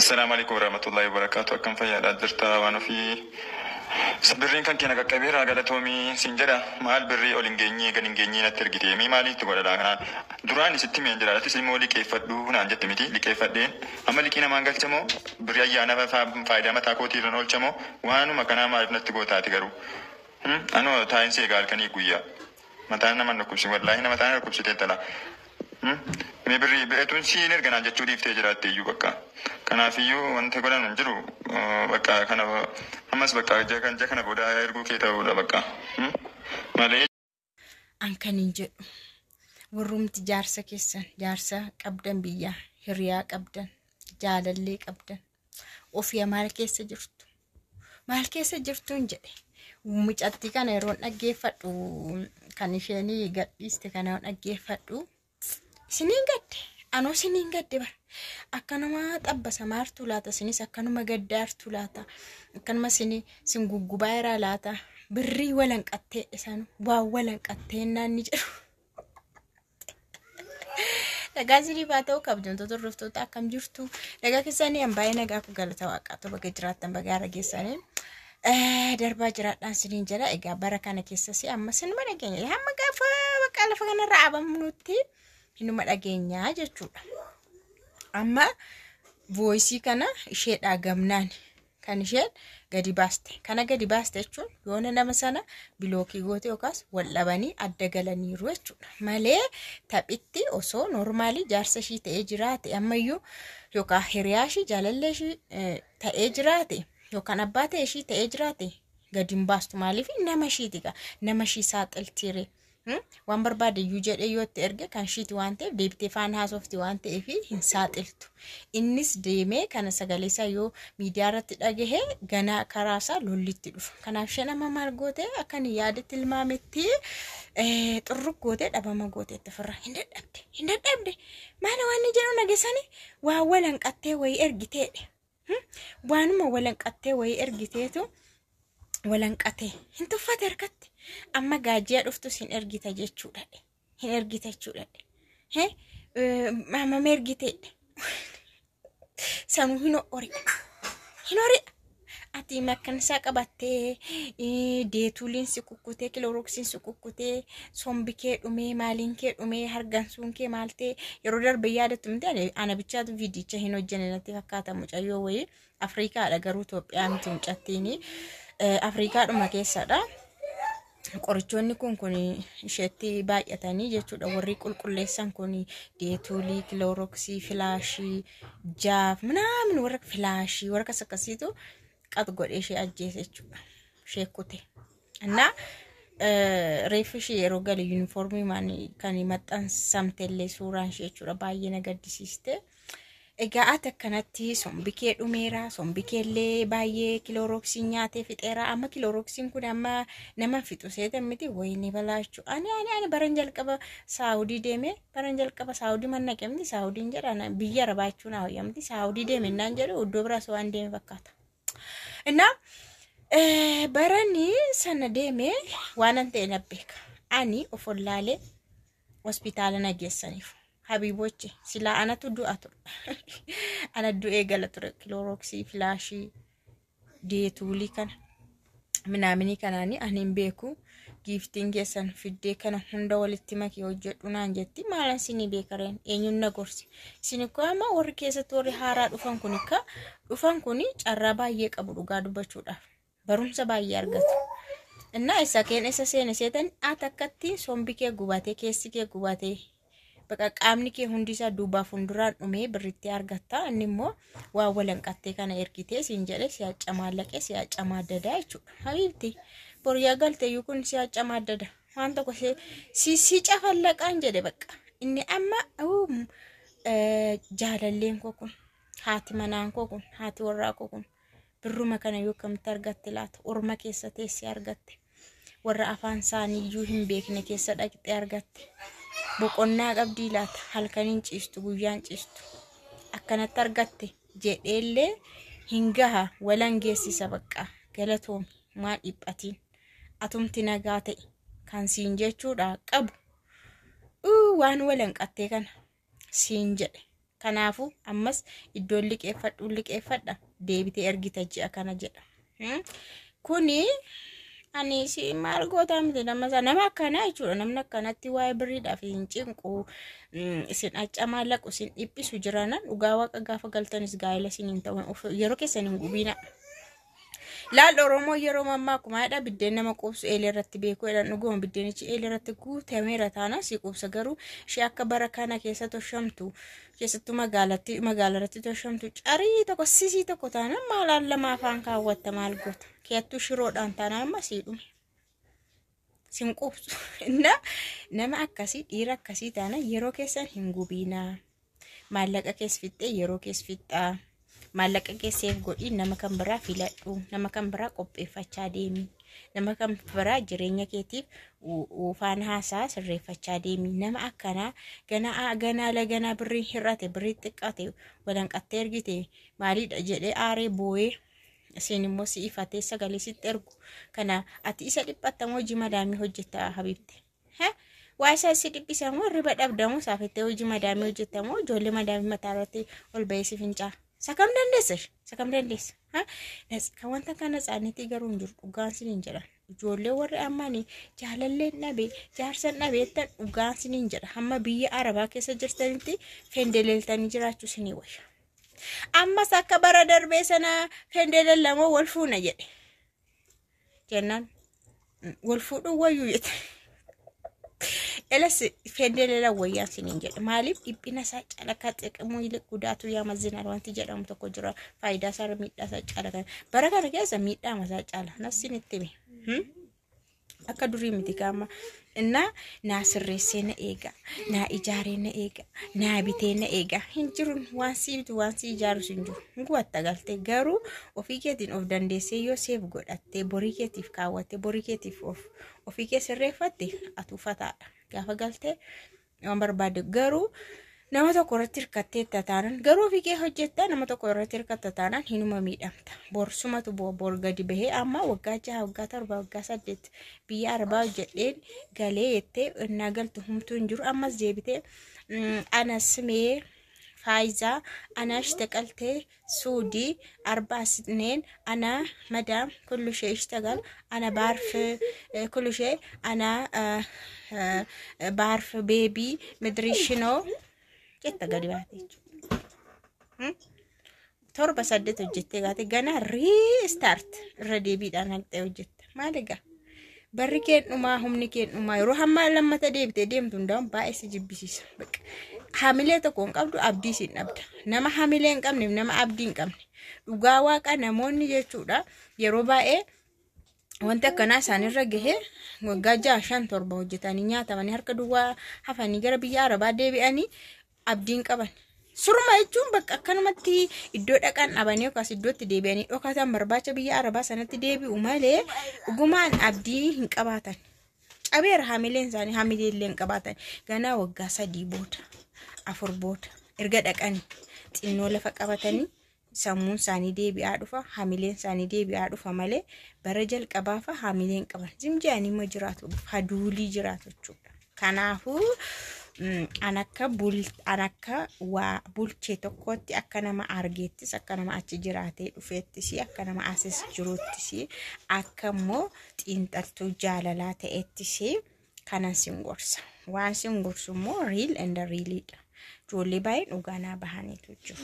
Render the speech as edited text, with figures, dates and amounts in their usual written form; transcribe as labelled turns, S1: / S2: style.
S1: السلام عليكم ورحمة الله وبركاته. كم في هذا الدرتا وأنا في سبرين كان كنا كبيرة قالت تومي سنجرا مال بري أولينجيني كنينجيني نترجتي مي مالي تقول لا أنا دراني ستي من جرا تسلموا لي كيف فدو هنا عند تمتي لي كيف فدين أما اللي كنا ما قلت تمو بري أنا فايدة ما تاكوتي رنول تمو وأنا ما كنا ما عرفنا تقول تاتي كرو أنا تاين سي قال كني قويا متى أنا ما نكبس والله هنا متى أنا نكبس تلا مي بري بيتون شيء نرجع نجت شو ديفتي جرات تيجو بكا كنا فيو وانت كنا نجرو بكا كنا همس بكا جا كنا بودا يرجو كيتا بودا بكا مالي
S2: أنك نيجي ورمت جارسة كيسن جارسة قبدن بيا هريا قبدن جاللي قبدن وفيا مالكيسة جرتو مالكيسة جرتون جدي ومجأتي كان يرون أجيفت وكان يشيني قد يستكانون أجيفت سنين قد أنا سنين قد بر أكنا ما تأبى سمارتو لاتا سنيس أكنا ما قدرتو لاتا أكنا ما سني سنجو بايرا لاتا بري ولن قتة إسانو ولن قتة نانجر لقاسي باتو كابدون تطرفتو تاكم جرتو لقا كساني أمباينا قاكو قالتا واقاتو بقى جراتن بقى رجيساني دربا جراتان سنين جرا إيقا بركانا كيساسي أما سن مرقيني هم قافا وقالا فقانا رعبا منوتي هنو مرقيني جاتو أما voice kana ishee dhagamnaan kan isheen gadi baaste kana gadi baaste jechuun yoona nama sana bilookii goote yookaas wal dhabanii adda galaniiru jechuudha malee taphitti osoo normaalii jaarsa ishii ta'ee jiraate ammayyuu yookaan hiriyaa ishii jaalallee ishii ta'ee jiraate yookaan abbaa ta'ee ishii ta'ee jiraate gadi hin baastu maaliif nama ishiitika nama ishii saaxiltiire waan barbaade iyyuu jedhee yoo itti erge kan shiiti waan ta'eef deebitee faan haasofti waan ta'eef hin saaxiltu innis deemee kana sagalee isaa yoo miidiyaa irratti dhagahee ganaa karaa isaa lollitti dhufa kanaaf isheen amma maal goote akkan yaadatti ilmaametti xurruk goote dhabama goote itti firra hin dadhabde maal waan jedhu nageessanii waa walan qattee wayii ergiteedhe waanuma walan qattee wayii ergiteetu walan qattee hin tuffate harkatti amma gaajjiya dhuftu sin ergita jechuudha hin ergita jechuudha mama mergite sanu hin ori ati makkan sa qabatte deetulin si kukkute kiloroksin si kukkute sombike dhume maalinke dhume hargansuun kee maalte yeroo darbe yaadatu miti ana bichaatu viidicha hin hojjennati fakkaata mucayyoo wayi Afrikaadha garuu Itoophiyaa miti mucattiini Afrikaadhuma keessadha qorichoonni kun isheetti baay'atanii jechuudha warri qulqulleessan kun deetulii kiloroksii filaashii jaaf minaamin warra filaashii warra akkasiitu qat godhee ishee ajjeese jechuudha sheekute እና reefishi yeroo gali yuunifoormii maan kan maxxansamtellee suuraan ishee jechuudha baay'ee na gaddisiiste egaa ati akkanatti sombikee dhumeera sombikeellee baay'ee kiloroksii nyaatee fixeera amma kiloroksiin kun amma nama fixu seeta miti wayini balaachu ani baran jalqaba saawudii deeme baran jalqaba saawudii mannaqe miti saawudiin jedhana biyya arabaachuun hawayyamti saawudii deeme naan jedhu iddoo biraas waan deeme fakkaata እና barani sana deeme waan ante nabbeeka ani ofollaale hospitaala nageessaniif habiboche sila anatu du'a ture ana du'ee gala ture kiloroksii filaashii deetulii kana minaamini kanaani ani hin beeku giftiin keessan fiddee kana hunda walitti makee hojjedhu naan jetti maalan sinii beekareen eenyuun na gorsi sini ko amma warri keessatti warri haaraa dhufan kuni carraa baay'ee qabu dhugaa dubbachuudhaaf barumsa baay'ee argatu እና isa keen isa seene seetan atakkatti sombikee gubatee keessi kee gubatee baqa qaamni kee hundisaa duubaa funduraan dhumee birritti argatta inni immoo waa walan qattee kana ergitee siin jedhe si'acha maallaqee si'acha maaddada jechuudha habiibti boriyaa galte yukun si'acha maaddada waan tokko si cafallaqaan jedhe baqa inni amma jaalalleen koo kun haati manaan koo kun haati warraa koo kun birruma kana yoo kamitti argatte laata orma keessa teessee argatte warra afaan isaanii iyyuu hin beekne keessa dhaqxee argatte boqonnaa qabdii laata halkaniin ciistu guyyaan ciistu akkanatti argatte jedheellee hin gaha walan geessisa baqa galatoomi maa dhiphatiin atumti nagaa ta'e kan siin jechuudha qabu waan walan qattee kana siin jedhe Kanaafu ammas iddoon liqeeffadha deebitee ergita ji'a kana jedha. Kuni ani si maal goota miti nama akkana jechuudha. Namni akkanatti waa'ee birriidhaaf hin cinqu isin accamaa laqu isin dhiphisu jiranan dhugaa waaqa gaafa galtanis gaa'ela isin hin ta'u yeroo keessan hin gubina. Laal Oromoo yeroo mammaa kumaadha biddeen nama qubsu eelee irratti beekuu jedhan dhugoon biddeenichi eelee irratti guutameera taana si qubsa garuu ishee akka bara kana keessa toshamtu keessattuu magaalarratti toshamtu carii tokko sisii tokko taana maalaan lama afaan kaawwatta maal goota keettuu shiroodhaan taana amma sii dhume sin qubsu nama akkasii dhiira akkasii taana yeroo keessan hin gubinaa maallaqa keessa fixxee yeroo keessa fixxaa. Maallaqa keessaaf godhi nama kan biraa filadhu nama kan biraa qopheeffachaa deemi nama kan biraa jireenya keetiif ufaan haasaa sirreeffachaa deemi nama akkanaa ganaa birrii hir'ate birrii xiqqaate walanqattee ergite maaliidha jedhee aaree boo'ee isin immoo si ifatee sagalee sitti ergu kana ati isa dhiphattamoo hojii madaamii hojjetta habibte waa isa si dhiphisamoo riba dhabdamoo saafettee hojii madaamii hojjettamoo ijoollee madaamii mataarratti ol ba'ee si fincaa. Sakam dandeessa kan wanta kana tsaanitii garuu hin jiru dhugaan siniin jedhan ijoollee warri ammaanii jaalalleen dhabe jaarsan dhabeettan dhugaan siniin jedha hamma biyya arabaa keessa jirtanitti fendeleeltanii jiraachuu sinii wayya ammas akka bara darbee sana fendeleel lamoo wal fuuna jedhe jennaan wal fuudhu wayyuu jedhe elas fendelela wayyaan siniin jedhe maaliif dhiphina isaa calaqaa xiqqimuu gudaatu yaamazinaan wanti jedhamu tokko jira faayidaa isaa miidhaa isaa calaqa bara kana keessa miidhaa masaa cala nassin itti hime akka durii miti kaama naa sirreessee na eega naa ijaaree na eega naa bitee na eega hin jiru waan si ijaaru hin jiru nguwatta galtee garuu ofii keetiin of dandeessee yoo seef godhattee borii keetiif kaawwattee borii keetiif ofii kee sirreeffatte atuufataadha gaafa galtee waan barbaade garuu nama tokko irratti hirkattee tataanan garuu ofii kee hojjetta nama tokko irratti hirkatta taanaan hinuma miidhamta borsumatu bor gadi bahee amma waggaa 6 waggaa 7 waggaa 8 biyya arbaa jedheen galee jettee innaa galtu humtuu hin jiru ammas deebitee ana simee فايزة أنا اشتغلت سعودي 4 سنين أنا مدام كل شيء اشتغل أنا بعرف كل شيء أنا بعرف بيبي مدري شنو جت قريباتي تربة سدت وجت قاتي جانا ريستارت ردي بيد أنا وجت ما لقى بركين وما هم نكين وما يروح ما لما تديم تندم بايس جبسيس بك حاملة تكون قبل أبدي سين أبدا نما حاملين كم نما أبدين كم وجاوا كنا موني جتودا يروبا وانت كنا سانير رجيه وجاجا عشان تربة وجتاني نياتا من هركدوا حفاني جربي يا ربا دبي أني أبدين كمان suruma jechuun bakka akkanumatti iddoo dhaqan abanii yookaas iddootti deebi'anii dhokatan barbaacha biyya arabaa sanatti deebi'u malee dhugumaan abdii hin qabaatan cabeera hamileen isaanii hamileellee hin qabaatan ganaa waggaa 3 booda 4 booda erga dhaqanii xinnoo lafa qabatanii sammuun isaanii deebi'aa dhufa hamileen isaanii deebi'aa dhufa malee bara jalqabaafa hamileen qaban zimjaanii ma jiraatu haduulii jiraatu jechuudha kanaafuu anakka waa bulchee tokkotti akka nama argeettis akka nama achi jiraatee dhufeettis akka nama asis jiruuttis akka immoo xiinxaltuu jaalalaa ta'ettis kanan singorsa waan singorsu immoo real and realidha ijoollee baay'een dhugaanaa bahaniitu jiru.